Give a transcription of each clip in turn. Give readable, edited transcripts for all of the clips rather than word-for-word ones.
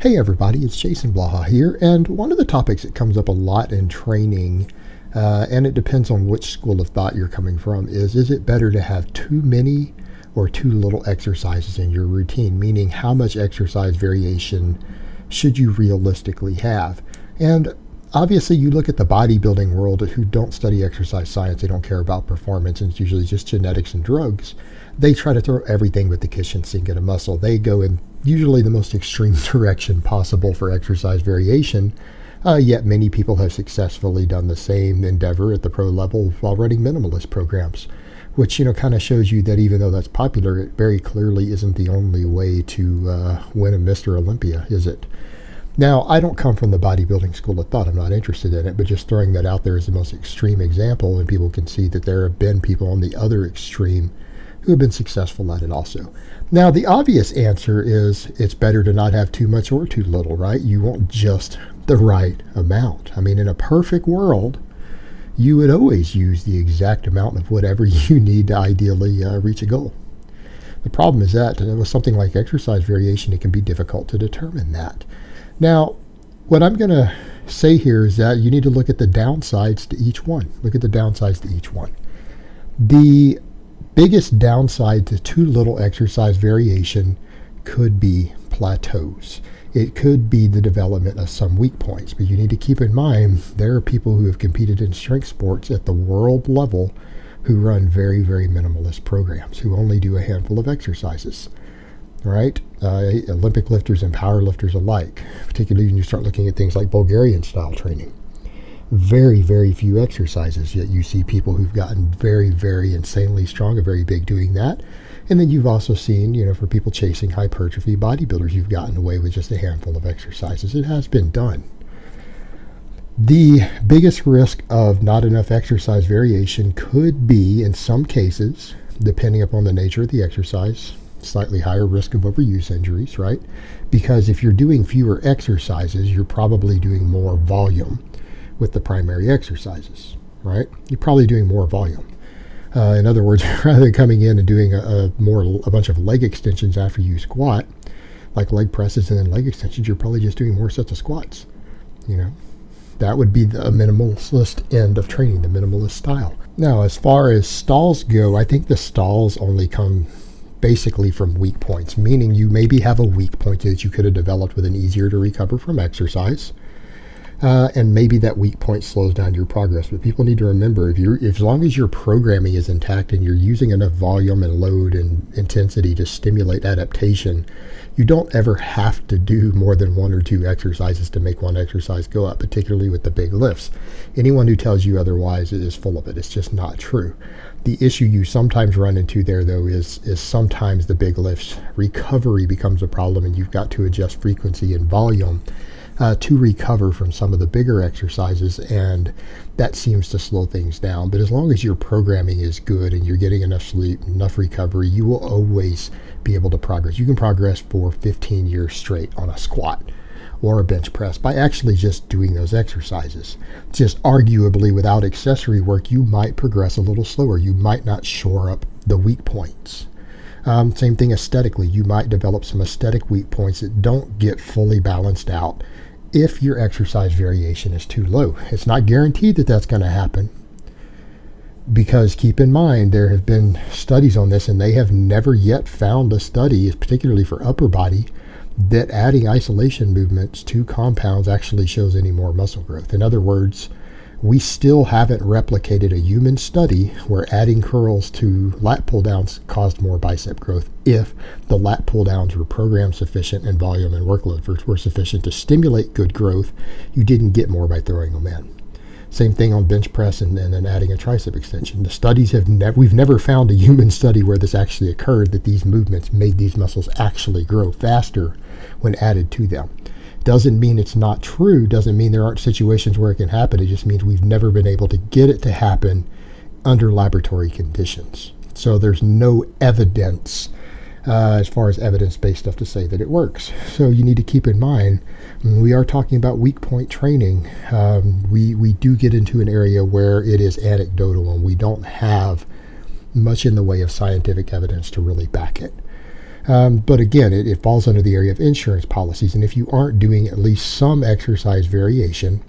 Hey everybody, it's Jason Blaha here, and one of the topics that comes up a lot in training, and it depends on which school of thought you're coming from, is it better to have too many or too little exercises in your routine? Meaning, how much exercise variation should you realistically have? And obviously, you look at the bodybuilding world who don't study exercise science, they don't care about performance, and it's usually just genetics and drugs. They try to throw everything with the kitchen sink at a muscle. They go in usually the most extreme direction possible for exercise variation, yet many people have successfully done the same endeavor at the pro level while running minimalist programs, which kind of shows you that even though that's popular, it very clearly isn't the only way to win a Mr. Olympia, is it? Now, I don't come from the bodybuilding school of thought. I'm not interested in it, but just throwing that out there as the most extreme example, and people can see that there have been people on the other extreme who have been successful at it also. Now, the obvious answer is it's better to not have too much or too little, right? You want just the right amount. I mean, in a perfect world, you would always use the exact amount of whatever you need to ideally reach a goal. The problem is that with something like exercise variation, it can be difficult to determine that. Now, what I'm going to say here is that you need to look at the downsides to each one. Look at the downsides to each one. The biggest downside to too little exercise variation could be plateaus. It could be the development of some weak points, but you need to keep in mind there are people who have competed in strength sports at the world level who run very, very minimalist programs, who only do a handful of exercises, right? Olympic lifters and power lifters alike, particularly when you start looking at things like Bulgarian style training. Very, very few exercises, yet you see people who've gotten very, very insanely strong and very big doing that. And then you've also seen, for people chasing hypertrophy bodybuilders, you've gotten away with just a handful of exercises. It has been done. The biggest risk of not enough exercise variation could be, in some cases, depending upon the nature of the exercise, slightly higher risk of overuse injuries, right? Because if you're doing fewer exercises, you're probably doing more volume with the primary exercises, right? You're probably doing more volume. In other words, rather than coming in and doing a bunch of leg extensions after you squat, like leg presses and then leg extensions, you're probably just doing more sets of squats. That would be the minimalist end of training, the minimalist style. Now, as far as stalls go, I think the stalls only come basically from weak points, meaning you maybe have a weak point that you could have developed with an easier to recover from exercise. And maybe that weak point slows down your progress. But people need to remember, as long as your programming is intact and you're using enough volume and load and intensity to stimulate adaptation, you don't ever have to do more than one or two exercises to make one exercise go up, particularly with the big lifts. Anyone who tells you otherwise is full of it. It's just not true. The issue you sometimes run into there, though, is sometimes the big lifts recovery becomes a problem, and you've got to adjust frequency and volume to recover from some of the bigger exercises, and that seems to slow things down. But as long as your programming is good and you're getting enough sleep, enough recovery, you will always be able to progress. You can progress for 15 years straight on a squat or a bench press by actually just doing those exercises. Just arguably without accessory work, you might progress a little slower. You might not shore up the weak points. Same thing aesthetically. You might develop some aesthetic weak points that don't get fully balanced out if your exercise variation is too low. It's not guaranteed that that's going to happen, because keep in mind, there have been studies on this, and they have never yet found a study, particularly for upper body, that adding isolation movements to compounds actually shows any more muscle growth. In other words, we still haven't replicated a human study where adding curls to lat pull downs caused more bicep growth if the lat pull downs were program sufficient and volume and workload were sufficient to stimulate good growth. You didn't get more by throwing them in. Same thing on bench press and then adding a tricep extension. The studies we've never found a human study where this actually occurred, that these movements made these muscles actually grow faster when added to them. Doesn't mean it's not true, doesn't mean there aren't situations where it can happen. It just means we've never been able to get it to happen under laboratory conditions. So there's no evidence as far as evidence-based stuff to say that it works. So you need to keep in mind, when we are talking about weak point training, we do get into an area where it is anecdotal and we don't have much in the way of scientific evidence to really back it. But again, it falls under the area of insurance policies. And if you aren't doing at least some exercise variation,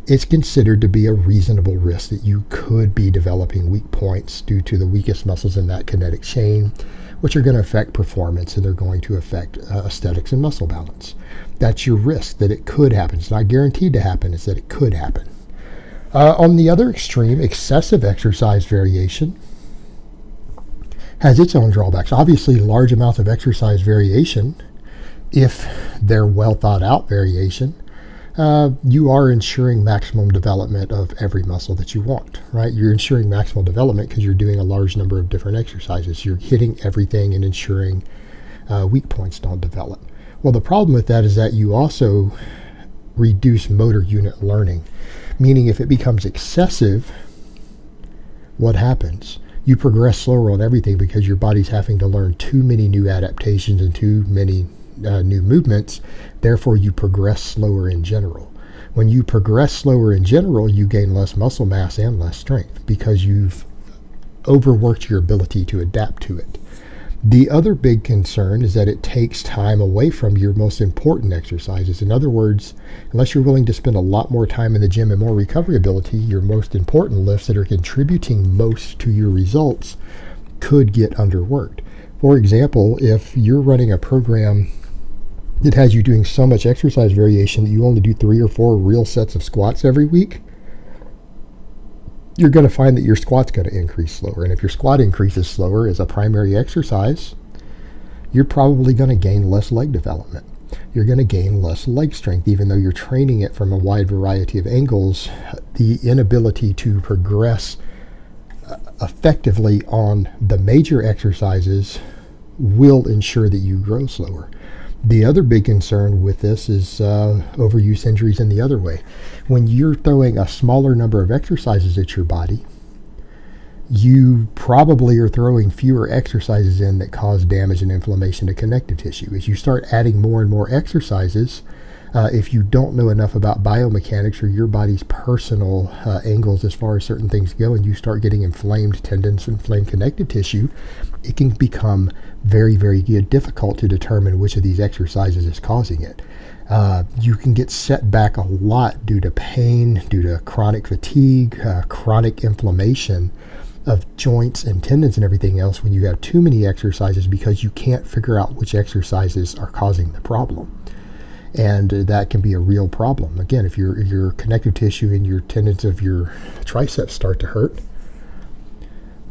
it's considered to be a reasonable risk that you could be developing weak points due to the weakest muscles in that kinetic chain, which are going to affect performance and they're going to affect aesthetics and muscle balance. That's your risk, that it could happen. It's not guaranteed to happen, it's that it could happen. On the other extreme, excessive exercise variation has its own drawbacks. Obviously, large amounts of exercise variation, if they're well thought out variation, you are ensuring maximum development of every muscle that you want, right? You're ensuring maximal development because you're doing a large number of different exercises. You're hitting everything and ensuring weak points don't develop. Well, the problem with that is that you also reduce motor unit learning, meaning if it becomes excessive, what happens? You progress slower on everything because your body's having to learn too many new adaptations and too many new movements. Therefore, you progress slower in general. When you progress slower in general, you gain less muscle mass and less strength because you've overworked your ability to adapt to it. The other big concern is that it takes time away from your most important exercises. In other words, unless you're willing to spend a lot more time in the gym and more recovery ability, your most important lifts that are contributing most to your results could get underworked. For example, if you're running a program that has you doing so much exercise variation that you only do 3 or 4 real sets of squats every week, you're going to find that your squat's going to increase slower. And if your squat increases slower as a primary exercise, you're probably going to gain less leg development. You're going to gain less leg strength, even though you're training it from a wide variety of angles. The inability to progress effectively on the major exercises will ensure that you grow slower. The other big concern with this is overuse injuries in the other way. When you're throwing a smaller number of exercises at your body, you probably are throwing fewer exercises in that cause damage and inflammation to connective tissue. As you start adding more and more exercises, if you don't know enough about biomechanics or your body's personal angles as far as certain things go, and you start getting inflamed tendons, inflamed connective tissue, it can become very, very difficult to determine which of these exercises is causing it. You can get set back a lot due to pain, due to chronic fatigue, chronic inflammation of joints and tendons and everything else when you have too many exercises because you can't figure out which exercises are causing the problem. And that can be a real problem. Again, if your connective tissue and your tendons of your triceps start to hurt,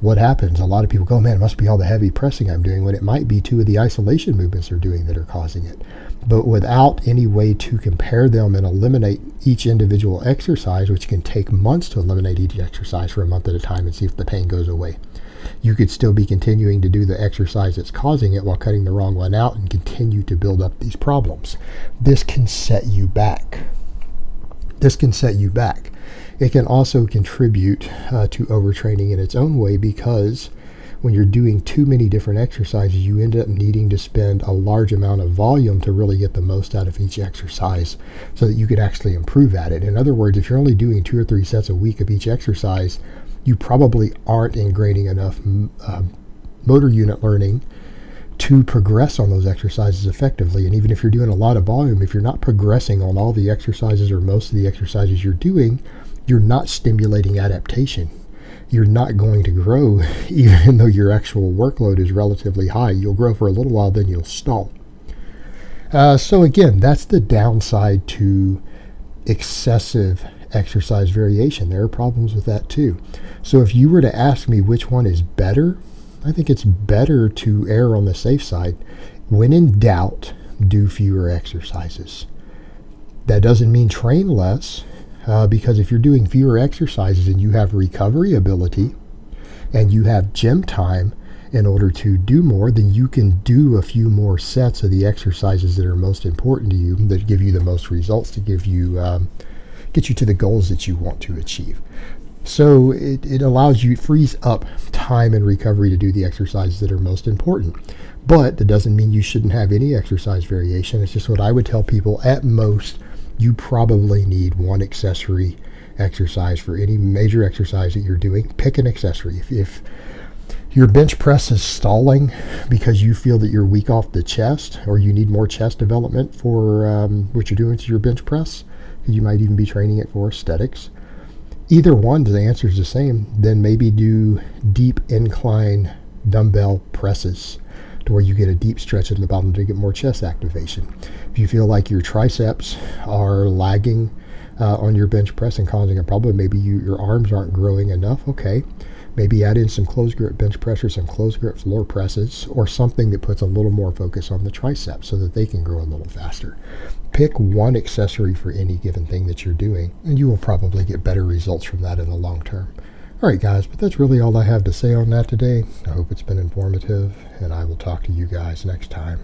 what happens? A lot of people go, man, it must be all the heavy pressing I'm doing, when it might be 2 of the isolation movements they're doing that are causing it. But without any way to compare them and eliminate each individual exercise, which can take months to eliminate each exercise for a month at a time and see if the pain goes away, you could still be continuing to do the exercise that's causing it while cutting the wrong one out and continue to build up these problems. This can set you back. It can also contribute to overtraining in its own way, because when you're doing too many different exercises, you end up needing to spend a large amount of volume to really get the most out of each exercise so that you could actually improve at it. In other words, if you're only doing 2 or 3 sets a week of each exercise, you probably aren't ingraining enough motor unit learning to progress on those exercises effectively. And even if you're doing a lot of volume, if you're not progressing on all the exercises or most of the exercises you're doing, you're not stimulating adaptation. You're not going to grow, even though your actual workload is relatively high. You'll grow for a little while, then you'll stall. So again, that's the downside to excessive exercise variation. There are problems with that too. So if you were to ask me which one is better, I think it's better to err on the safe side. When in doubt, do fewer exercises. That doesn't mean train less, because if you're doing fewer exercises and you have recovery ability and you have gym time in order to do more, then you can do a few more sets of the exercises that are most important to you, that give you the most results, to give you get you to the goals that you want to achieve. So it allows you, frees up time and recovery to do the exercises that are most important. But that doesn't mean you shouldn't have any exercise variation. It's just what I would tell people. At most, you probably need 1 accessory exercise for any major exercise that you're doing. Pick an accessory. If your bench press is stalling because you feel that you're weak off the chest, or you need more chest development for what you're doing to your bench press, because you might even be training it for aesthetics. Either one, the answer is the same. Then maybe do deep incline dumbbell presses to where you get a deep stretch at the bottom to get more chest activation. If you feel like your triceps are lagging on your bench press and causing a problem, maybe your arms aren't growing enough, okay, maybe add in some closed grip bench press or some closed grip floor presses, or something that puts a little more focus on the triceps so that they can grow a little faster. Pick one accessory for any given thing that you're doing, and you will probably get better results from that in the long term. All right, guys, but that's really all I have to say on that today. I hope it's been informative, and I will talk to you guys next time.